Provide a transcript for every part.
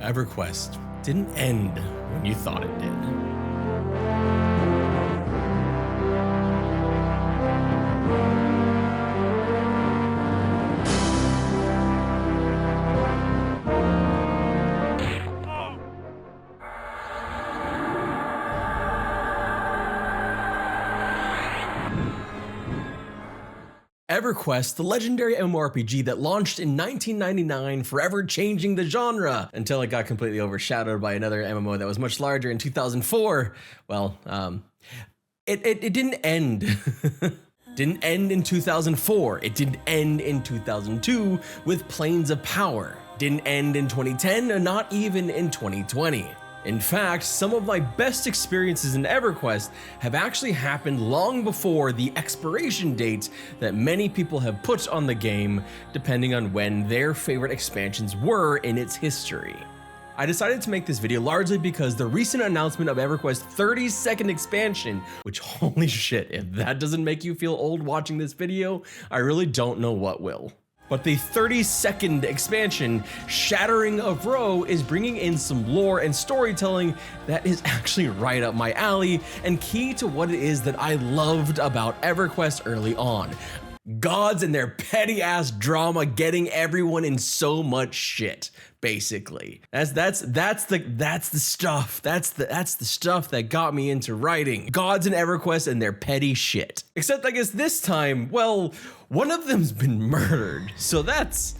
Everquest didn't end when you thought it did. Everquest, the legendary mmorpg that launched in 1999, forever changing the genre until it got completely overshadowed by another MMO that was much larger in 2004. Well, it didn't end. Didn't end in 2004. It didn't end in 2002 with Planes of Power. Didn't end in 2010, and not even in 2020. In fact, some of my best experiences in Everquest have actually happened long before the expiration date that many people have put on the game, depending on when their favorite expansions were in its history. I decided to make this video largely because the recent announcement of Everquest's 30-second expansion, which holy shit, if that doesn't make you feel old watching this video, I really don't know what will. But the 30-second expansion, Shattering of Row, is bringing in some lore and storytelling that is actually right up my alley and key to what it is that I loved about Everquest early on. Gods and their petty ass drama getting everyone in so much shit, basically. That's the stuff. That's the stuff that got me into writing. Gods and Everquest and their petty shit. Except I guess this time, well, one of them's been murdered, so that's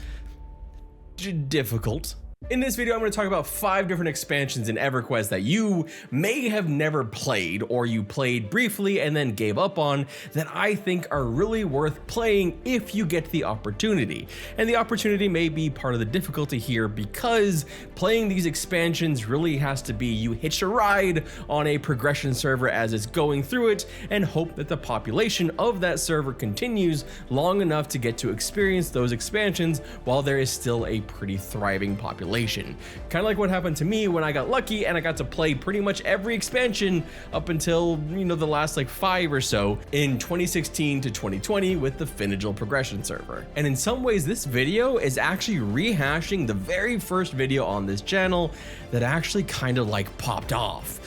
difficult. In this video, I'm going to talk about 5 different expansions in Everquest that you may have never played, or you played briefly and then gave up on, that I think are really worth playing if you get the opportunity. And the opportunity may be part of the difficulty here, because playing these expansions really has to be you hitch a ride on a progression server as it's going through it and hope that the population of that server continues long enough to get to experience those expansions while there is still a pretty thriving population. Kind of like what happened to me when I got lucky and I got to play pretty much every expansion up until, the last like 5 or so in 2016 to 2020 with the Finagil progression server. And in some ways, this video is actually rehashing the very first video on this channel that actually kind of like popped off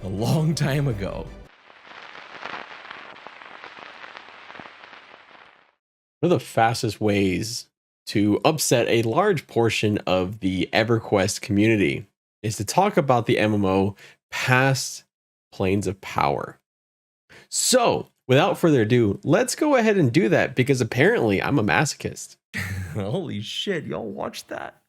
a long time ago. One of the fastest ways to upset a large portion of the Everquest community is to talk about the MMO past Planes of Power. So without further ado, let's go ahead and do that, because apparently I'm a masochist. Holy shit, y'all watch that.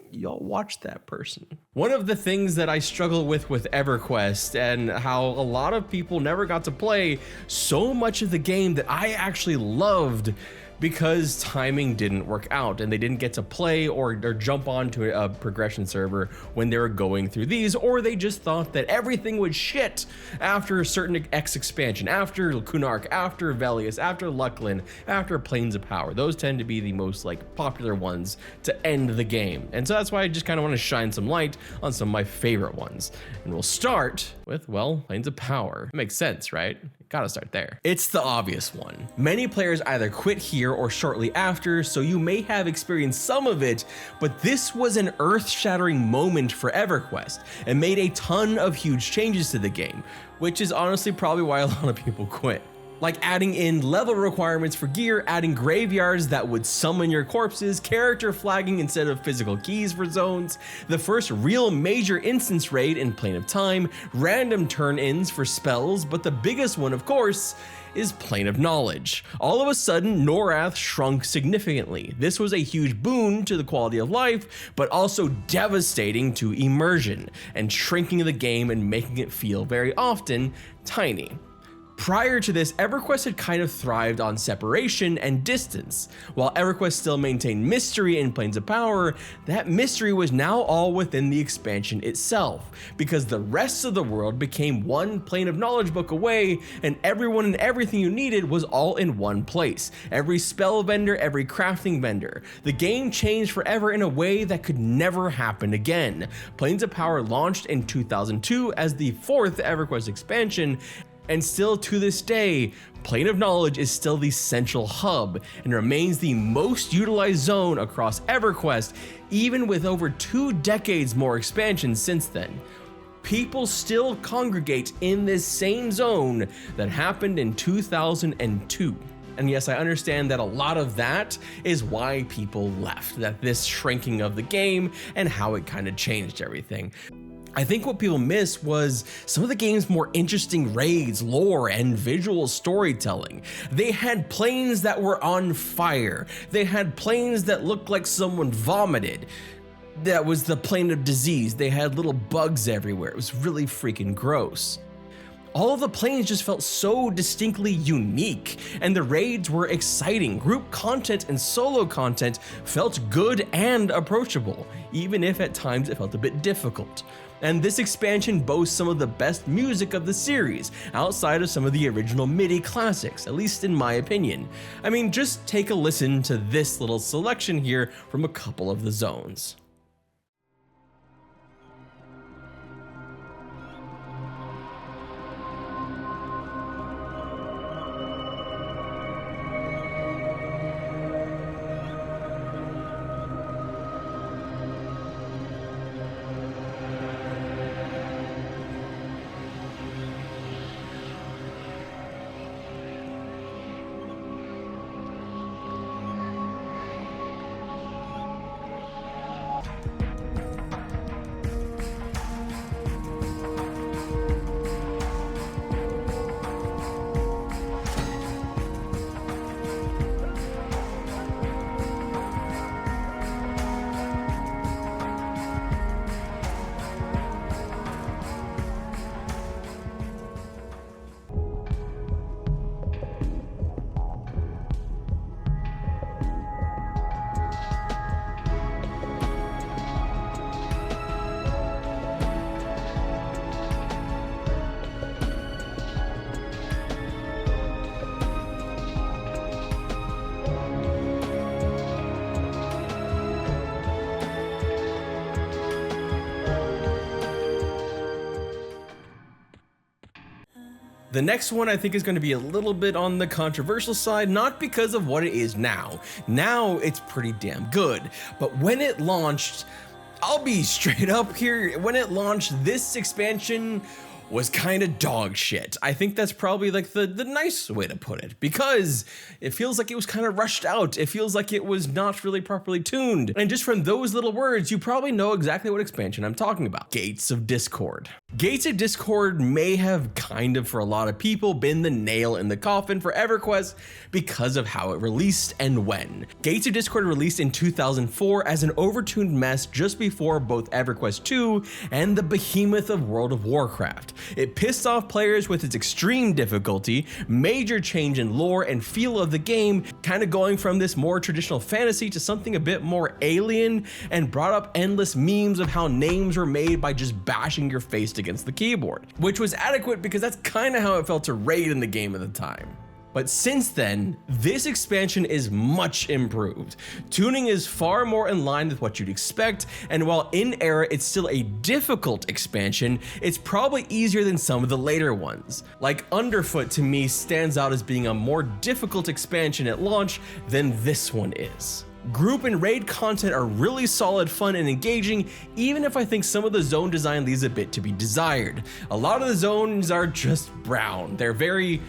Y'all watch that person. One of the things that I struggle with Everquest, and how a lot of people never got to play so much of the game that I actually loved, because timing didn't work out and they didn't get to play or jump onto a progression server when they were going through these, or they just thought that everything was shit after a certain X expansion, after couldnt, after Velius, after Luclin, after Planes of Power. Those tend to be the most popular ones to end the game. And so that's why I just kind of want to shine some light on some of my favorite ones. And we'll start with, well, Planes of Power. It makes sense, right? Gotta start there. It's the obvious one. Many players either quit here or shortly after, so you may have experienced some of it, but this was an earth-shattering moment for Everquest and made a ton of huge changes to the game, which is honestly probably why a lot of people quit. Like adding in level requirements for gear, adding graveyards that would summon your corpses, character flagging instead of physical keys for zones, the first real major instance raid in Plane of Time, random turn-ins for spells, but the biggest one, of course, is Plane of Knowledge. All of a sudden, Norath shrunk significantly. This was a huge boon to the quality of life, but also devastating to immersion and shrinking the game and making it feel very often tiny. Prior to this, Everquest had kind of thrived on separation and distance. While Everquest still maintained mystery in Planes of Power, that mystery was now all within the expansion itself, because the rest of the world became one Plane of Knowledge book away, and everyone and everything you needed was all in one place. Every spell vendor, every crafting vendor. The game changed forever in a way that could never happen again. Planes of Power launched in 2002 as the 4th Everquest expansion, And still to this day, Plane of Knowledge is still the central hub and remains the most utilized zone across Everquest, even with over 2 decades more expansions since then. People still congregate in this same zone that happened in 2002. And yes, I understand that a lot of that is why people left, that this shrinking of the game and how it kind of changed everything. I think what people missed was some of the game's more interesting raids, lore, and visual storytelling. They had planes that were on fire. They had planes that looked like someone vomited. That was the plane of disease. They had little bugs everywhere. It was really freaking gross. All of the planes just felt so distinctly unique, and the raids were exciting. Group content and solo content felt good and approachable, even if at times it felt a bit difficult. And this expansion boasts some of the best music of the series, outside of some of the original MIDI classics, at least in my opinion. I mean, just take a listen to this little selection here from a couple of the zones. The next one I think is going to be a little bit on the controversial side, not because of what it is now. Now it's pretty damn good, but when it launched, I'll be straight up here, when it launched, this expansion was kind of dog shit. I think that's probably like the nice way to put it, because it feels like it was kind of rushed out. It feels like it was not really properly tuned. And just from those little words, you probably know exactly what expansion I'm talking about. Gates of Discord. Gates of Discord may have kind of, for a lot of people, been the nail in the coffin for Everquest because of how it released and when. Gates of Discord released in 2004 as an overtuned mess just before both Everquest 2 and the behemoth of World of Warcraft. It pissed off players with its extreme difficulty, major change in lore and feel of the game, kind of going from this more traditional fantasy to something a bit more alien, and brought up endless memes of how names were made by just bashing your face against the keyboard, which was adequate because that's kind of how it felt to raid in the game at the time. But since then, this expansion is much improved. Tuning is far more in line with what you'd expect, and while in era it's still a difficult expansion, it's probably easier than some of the later ones. Like Underfoot to me stands out as being a more difficult expansion at launch than this one is. Group and raid content are really solid, fun, and engaging, even if I think some of the zone design leaves a bit to be desired. A lot of the zones are just brown. They're very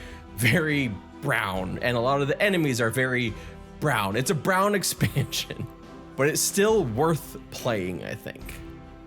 brown, and a lot of the enemies are very brown. It's a brown expansion, but it's still worth playing, I think.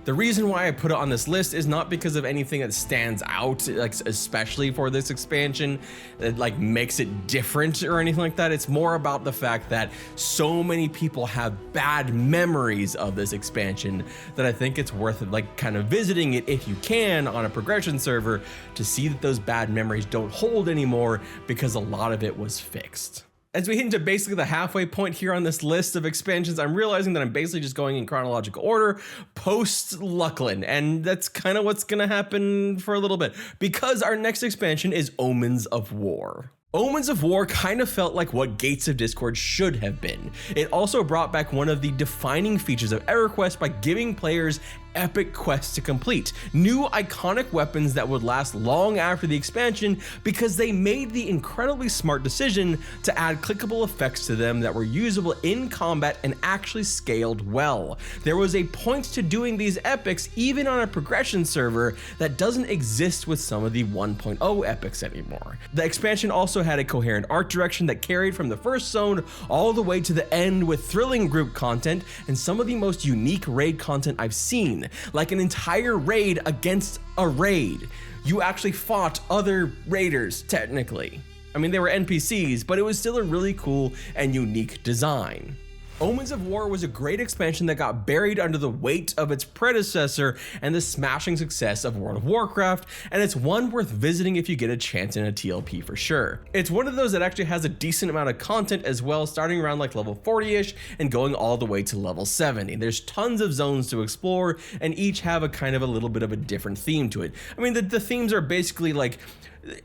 The reason why I put it on this list is not because of anything that stands out, like especially for this expansion, that like makes it different or anything like that. It's more about the fact that so many people have bad memories of this expansion that I think it's worth like kind of visiting it if you can on a progression server to see that those bad memories don't hold anymore, because a lot of it was fixed. As we hit into basically the halfway point here on this list of expansions, I'm realizing that I'm basically just going in chronological order post Luclin, and that's kind of what's going to happen for a little bit, because our next expansion is Omens of War. Omens of War kind of felt like what Gates of Discord should have been. It also brought back one of the defining features of Everquest by giving players epic quests to complete, new iconic weapons that would last long after the expansion because they made the incredibly smart decision to add clickable effects to them that were usable in combat and actually scaled well. There was a point to doing these epics even on a progression server that doesn't exist with some of the 1.0 epics anymore. The expansion also had a coherent art direction that carried from the first zone all the way to the end with thrilling group content and some of the most unique raid content I've seen. Like an entire raid against a raid. You actually fought other raiders, technically. I mean, they were NPCs, but it was still a really cool and unique design. Omens of War was a great expansion that got buried under the weight of its predecessor and the smashing success of World of Warcraft, and it's one worth visiting if you get a chance in a TLP for sure. It's one of those that actually has a decent amount of content as well, starting around like level 40-ish and going all the way to level 70. There's tons of zones to explore, and each have a kind of a little bit of a different theme to it. I mean, the themes are basically like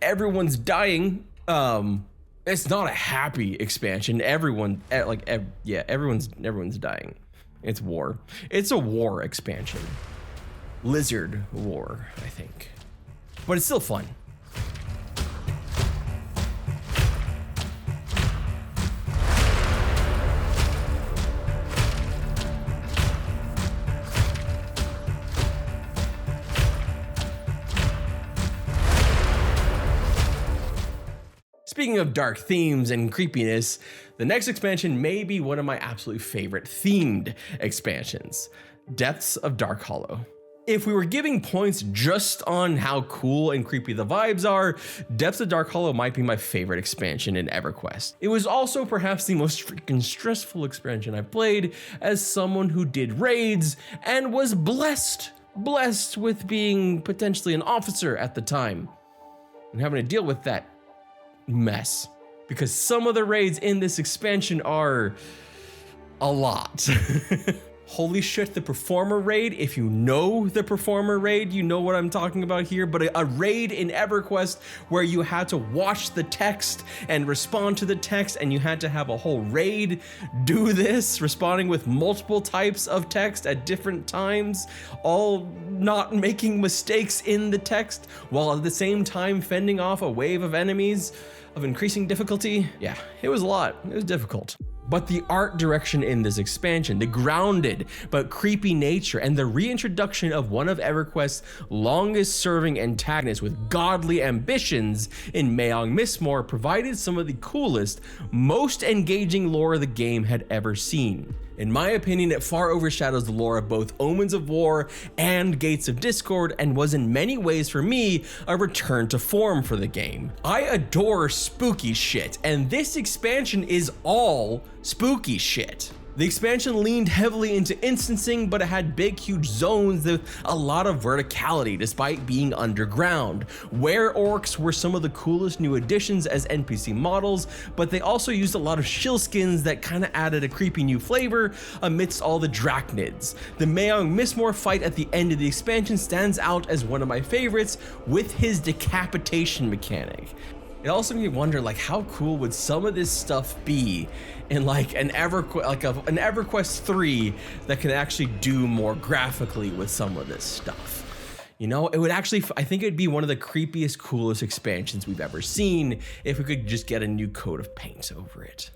everyone's dying, it's not a happy expansion. Everyone's dying. It's war. It's a war expansion. Lizard war, I think. But it's still fun. Speaking of dark themes and creepiness, the next expansion may be one of my absolute favorite themed expansions, Depths of Dark Hollow. If we were giving points just on how cool and creepy the vibes are, Depths of Dark Hollow might be my favorite expansion in Everquest. It was also perhaps the most freaking stressful expansion I've played as someone who did raids and was blessed with being potentially an officer at the time and having to deal with that mess, because some of the raids in this expansion are a lot. Holy shit, the Performer raid, if you know the Performer raid, you know what I'm talking about here, but a raid in Everquest where you had to watch the text and respond to the text, and you had to have a whole raid do this, responding with multiple types of text at different times, all not making mistakes in the text, while at the same time fending off a wave of enemies of increasing difficulty. Yeah, it was a lot. It was difficult. But the art direction in this expansion, the grounded but creepy nature, and the reintroduction of one of Everquest's longest serving antagonists with godly ambitions in Mayong Mistmore provided some of the coolest, most engaging lore the game had ever seen. In my opinion, it far overshadows the lore of both Omens of War and Gates of Discord, and was in many ways for me a return to form for the game. I adore spooky shit, and this expansion is all spooky shit. The expansion leaned heavily into instancing, but it had big, huge zones with a lot of verticality despite being underground. Were-orcs were some of the coolest new additions as NPC models, but they also used a lot of shill skins that kind of added a creepy new flavor amidst all the drachnids. The Mayong Mistmore fight at the end of the expansion stands out as one of my favorites with his decapitation mechanic. It also made me wonder, like, how cool would some of this stuff be in like an Everquest 3 that can actually do more graphically with some of this stuff. You know, it would actually, I think it'd be one of the creepiest, coolest expansions we've ever seen if we could just get a new coat of paint over it.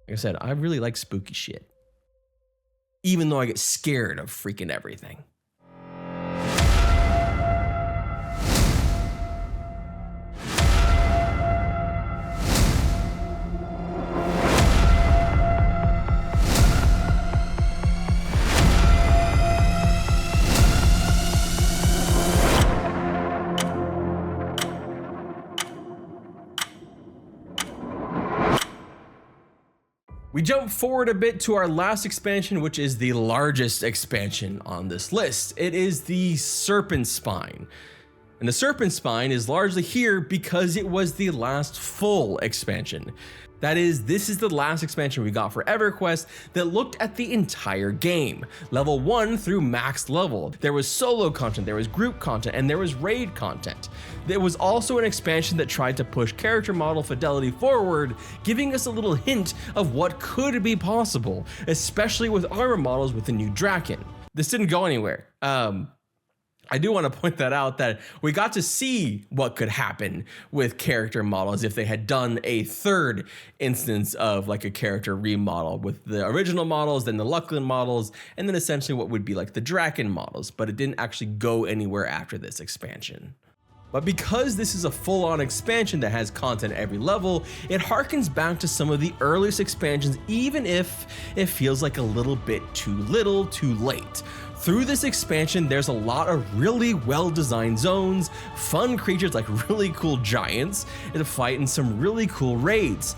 Like I said, I really like spooky shit, even though I get scared of freaking everything. We jump forward a bit to our last expansion, which is the largest expansion on this list. It is the Serpent Spine. And the Serpent Spine is largely here because it was the last full expansion. That is, this is the last expansion we got for Everquest that looked at the entire game, level 1 through max level. There was solo content, there was group content, and there was raid content. There was also an expansion that tried to push character model fidelity forward, giving us a little hint of what could be possible, especially with armor models with the new Draken. this didn't go anywhere. I do want to point that out, that we got to see what could happen with character models if they had done a third instance of like a character remodel with the original models, then the Luclin models, and then essentially what would be like the Draken models, but it didn't actually go anywhere after this expansion. But because this is a full-on expansion that has content at every level, it harkens back to some of the earliest expansions, even if it feels like a little bit too little, too late. Through this expansion, there's a lot of really well-designed zones, fun creatures like really cool giants, and to fight in some really cool raids.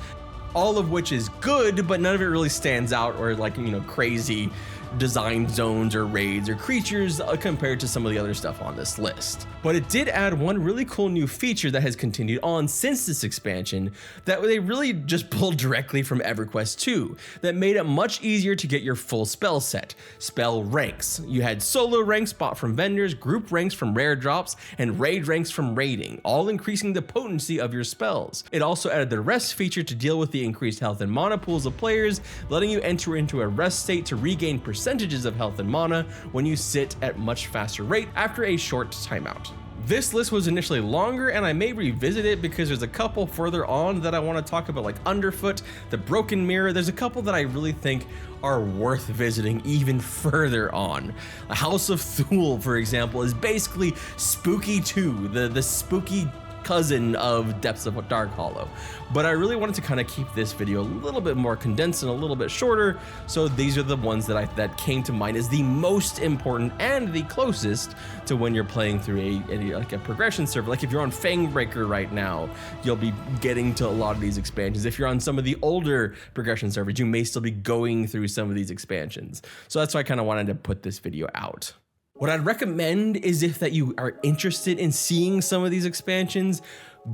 All of which is good, but none of it really stands out or like, crazy designed zones or raids or creatures compared to some of the other stuff on this list. But it did add one really cool new feature that has continued on since this expansion that they really just pulled directly from Everquest 2 that made it much easier to get your full spell set. Spell ranks. You had solo ranks bought from vendors, group ranks from rare drops, and raid ranks from raiding, all increasing the potency of your spells. It also added the rest feature to deal with the increased health and mana pools of players, letting you enter into a rest state to regain percentages of health and mana when you sit at much faster rate after a short timeout. This list was initially longer, and I may revisit it because there's a couple further on that I want to talk about, like Underfoot, the Broken Mirror. There's a couple that I really think are worth visiting even further on. A House of Thule, for example, is basically Spooky 2, the spooky cousin of Depths of Dark Hollow. But I really wanted to kind of keep this video a little bit more condensed and a little bit shorter, so these are the ones that came to mind as the most important and the closest to when you're playing through a progression server. Like if you're on Fangbreaker right now, you'll be getting to a lot of these expansions. If you're on some of the older progression servers, you may still be going through some of these expansions. So that's why I kind of wanted to put this video out. What I'd recommend is if that you are interested in seeing some of these expansions,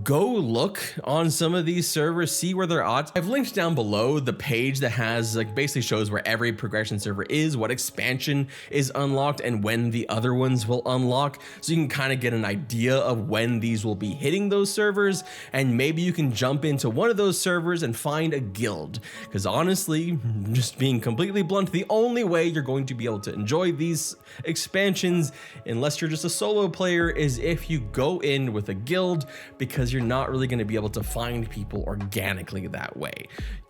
go look on some of these servers, see where they're at. I've linked down below the page that has basically shows where every progression server is, what expansion is unlocked, and when the other ones will unlock. So you can kind of get an idea of when these will be hitting those servers, and maybe you can jump into one of those servers and find a guild. Because honestly, just being completely blunt, the only way you're going to be able to enjoy these expansions, unless you're just a solo player, is if you go in with a guild, because you're not really going to be able to find people organically that way.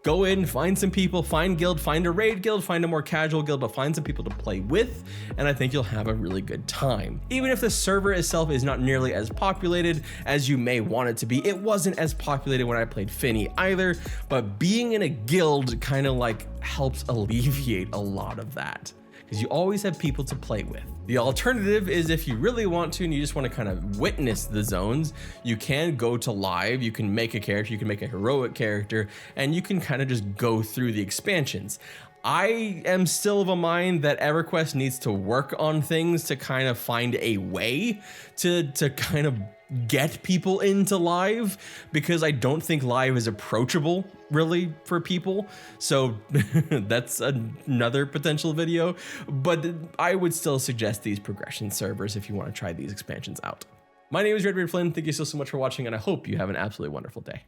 Go in, find some people, find guild, find a raid guild, find a more casual guild, but find some people to play with, and I think you'll have a really good time. Even if the server itself is not nearly as populated as you may want it to be, it wasn't as populated when I played Finny either, but being in a guild kind of helps alleviate a lot of that, because you always have people to play with. The alternative is if you really want to and you just want to kind of witness the zones, you can go to live, you can make a character, you can make a heroic character, and you can kind of just go through the expansions. I am still of a mind that Everquest needs to work on things to kind of find a way to kind of get people into live, because I don't think live is approachable really for people. So that's another potential video, but I would still suggest these progression servers if you want to try these expansions out. My name is Redbeard Flynn. Thank you so much for watching, and I hope you have an absolutely wonderful day.